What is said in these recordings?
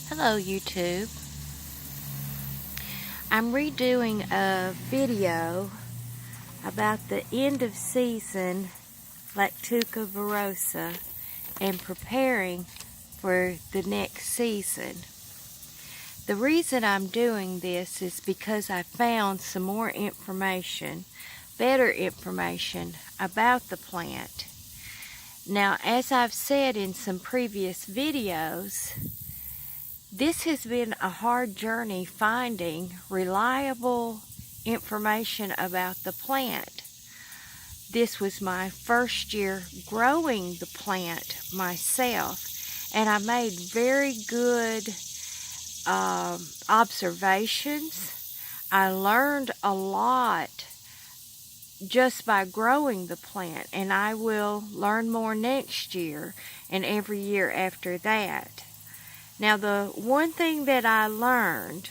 Hello YouTube. I'm redoing a video about the end of season lactucarium and preparing for the next season. The reason I'm doing this is because I found some more information, better information about the plant. Now, as I've said in some previous videos, this has been a hard journey finding reliable information about the plant. This was my first year growing the plant myself, and I made very good observations. I learned a lot just by growing the plant, and I will learn more next year and every year after that. Now, the one thing that I learned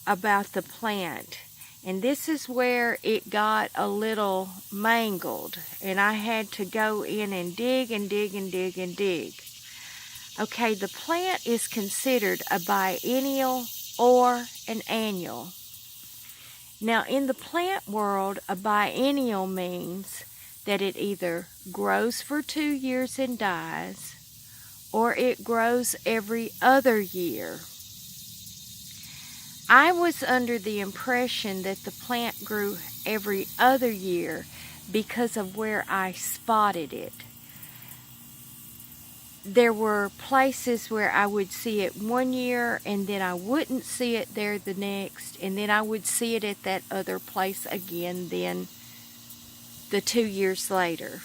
about the plant, and this is where it got a little mangled, and I had to go in and dig and dig and dig and dig. Okay, the plant is considered a biennial or an annual. Now, in the plant world, a biennial means that it either grows for 2 years and dies, or it grows every other year. I was under the impression that the plant grew every other year because of where I spotted it. There were places where I would see it 1 year and then I wouldn't see it there the next, and then I would see it at that other place again then the 2 years later.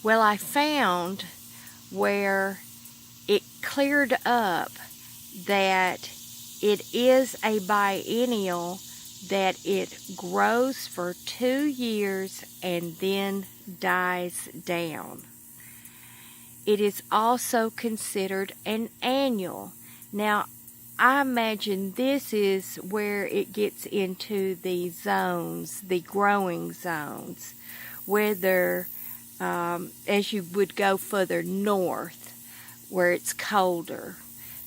Well, I found where it cleared up that it is a biennial, that it grows for 2 years and then dies down. It is also considered an annual. Now, I imagine this is where it gets into the zones, the growing zones, whether as you would go further north where it's colder.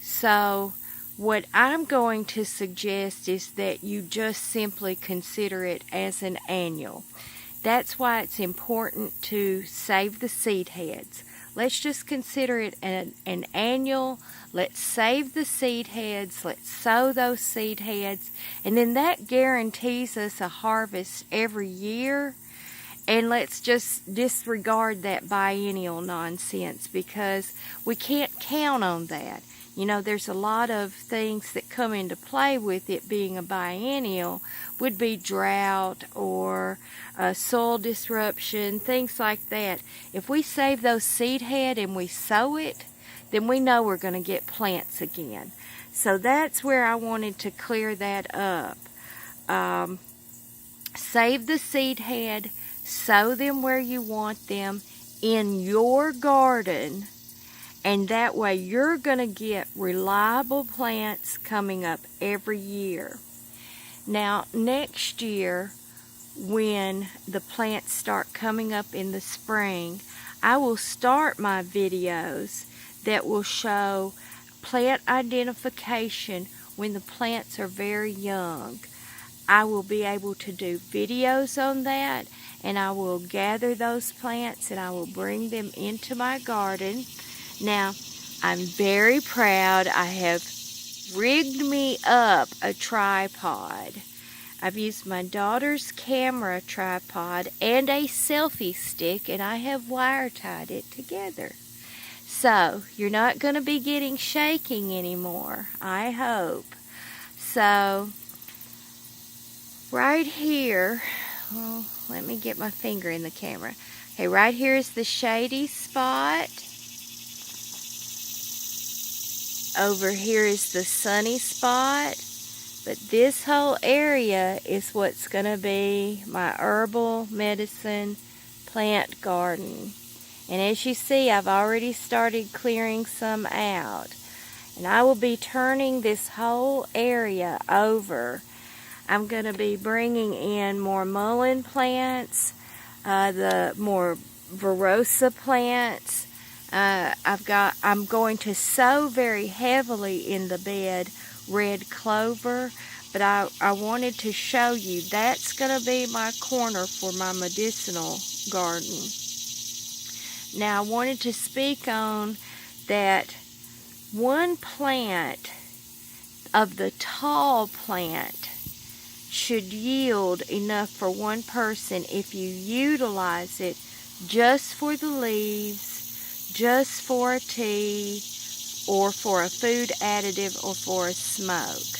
So what I'm going to suggest is that you just simply consider it as an annual. That's why it's important to save the seed heads. Let's just consider it an annual. Let's save the seed heads. Let's sow those seed heads. And then that guarantees us a harvest every year. And let's just disregard that biennial nonsense, because we can't count on that. You know, there's a lot of things that come into play with it being a biennial, would be drought or soil disruption, things like that. If we save those seed head and we sow it, then we know we're going to get plants again. So that's where I wanted to clear that up. Save the seed head. Sow them where you want them in your garden, and that way you're going to get reliable plants coming up every year. Now, next year, when the plants start coming up in the spring, I will start my videos that will show plant identification when the plants are very young. I will be able to do videos on that, and I will gather those plants and I will bring them into my garden. Now, I'm very proud. I have rigged me up a tripod. I've used my daughter's camera tripod and a selfie stick, and I have wire tied it together. So, you're not going to be getting shaking anymore, I hope. So, right here, well, let me get my finger in the camera. Okay, right here is the shady spot. Over here is the sunny spot. But this whole area is what's going to be my herbal medicine plant garden. And as you see, I've already started clearing some out. And I will be turning this whole area over. I'm going to be bringing in more mullein plants, the more Virosa plants, I'm going to sow very heavily in the bed red clover, but I wanted to show you that's going to be my corner for my medicinal garden. Now I wanted to speak on that one plant of the tall plant should yield enough for one person if you utilize it just for the leaves, just for a tea, or for a food additive, or for a smoke.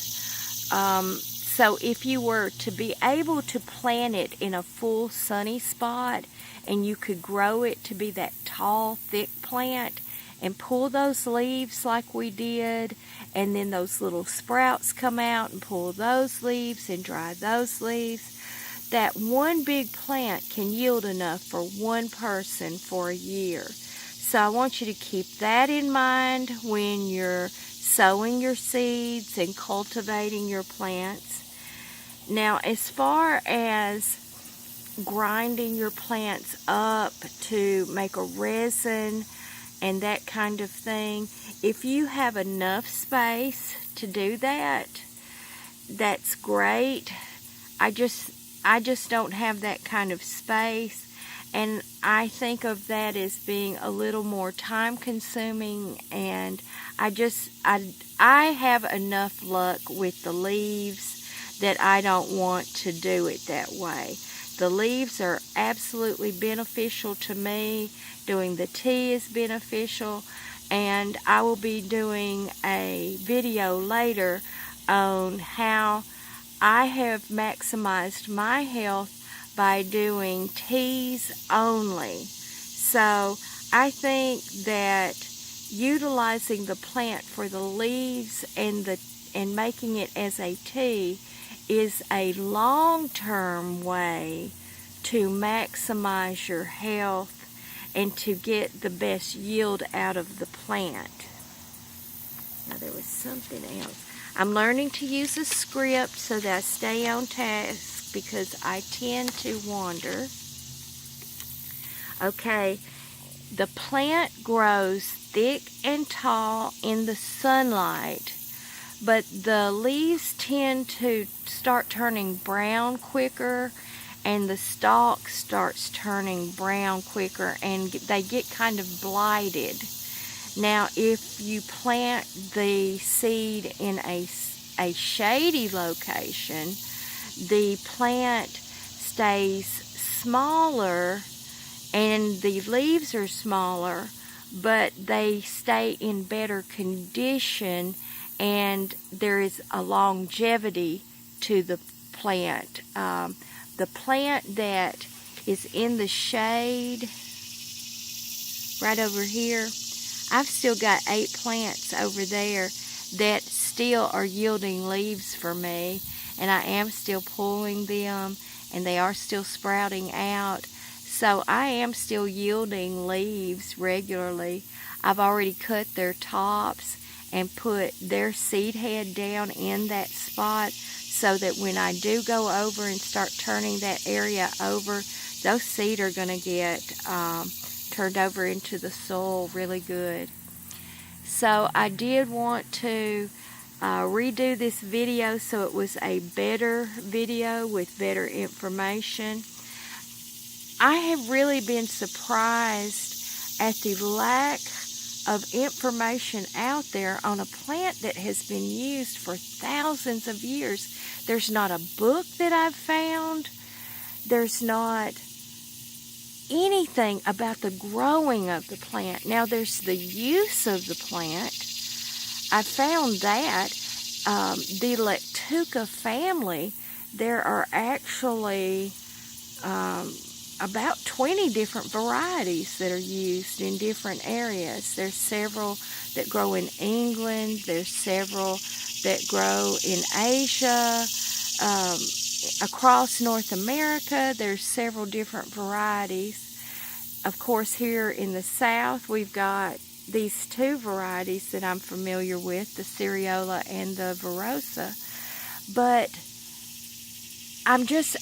So if you were to be able to plant it in a full sunny spot and you could grow it to be that tall, thick plant and pull those leaves like we did, and then those little sprouts come out and pull those leaves and dry those leaves, that one big plant can yield enough for one person for a year. So I want you to keep that in mind when you're sowing your seeds and cultivating your plants. Now, as far as grinding your plants up to make a resin and that kind of thing, if you have enough space to do that, that's great. I just don't have that kind of space, and I think of that as being a little more time consuming, and I have enough luck with the leaves that I don't want to do it that way. The leaves are absolutely beneficial to me. Doing the tea is beneficial, and I will be doing a video later on how I have maximized my health by doing teas only. So I think that utilizing the plant for the leaves and making it as a tea is a long-term way to maximize your health and to get the best yield out of the plant. Now there was something else. I'm learning to use a script so that I stay on task because I tend to wander. Okay, the plant grows thick and tall in the sunlight, but the leaves tend to start turning brown quicker, and the stalk starts turning brown quicker, and they get kind of blighted. Now, if you plant the seed in a shady location, the plant stays smaller and the leaves are smaller, but they stay in better condition, and there is a longevity to the plant. The plant that is in the shade right over here, I've still got 8 plants over there that still are yielding leaves for me, and I am still pulling them, and they are still sprouting out. So I am still yielding leaves regularly. I've already cut their tops and put their seed head down in that spot so that when I do go over and start turning that area over, those seed are going to get turned over into the soil really good. So I did want to redo this video so it was a better video with better information. I have really been surprised at the lack of information out there on a plant that has been used for thousands of years. There's not a book that I've found. There's not anything about the growing of the plant. Now there's the use of the plant. I found that the lactuca family, there are actually about 20 different varieties that are used in different areas. There's several that grow in England. There's several that grow in Asia. Across North America, there's several different varieties. Of course, here in the South, we've got these 2 varieties that I'm familiar with, the Cereola and the Virosa. But I'm just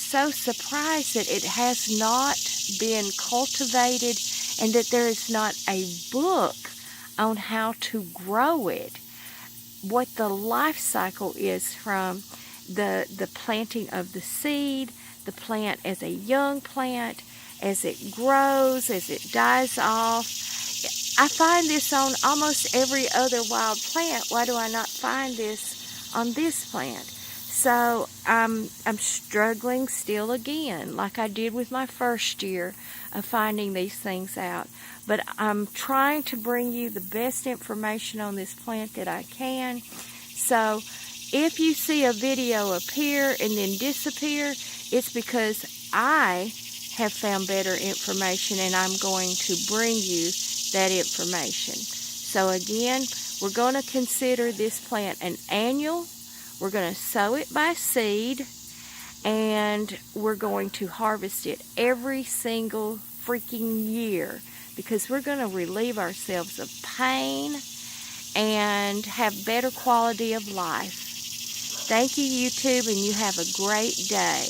so surprised that it has not been cultivated and that there is not a book on how to grow it. What the life cycle is from the planting of the seed, the plant as a young plant, as it grows, as it dies off. I find this on almost every other wild plant. Why do I not find this on this plant? So I'm struggling still again, like I did with my first year of finding these things out. But I'm trying to bring you the best information on this plant that I can. So if you see a video appear and then disappear, it's because I have found better information and I'm going to bring you that information. So again, we're going to consider this plant an annual. We're going to sow it by seed, and we're going to harvest it every single freaking year because we're going to relieve ourselves of pain and have better quality of life. Thank you, YouTube, and you have a great day.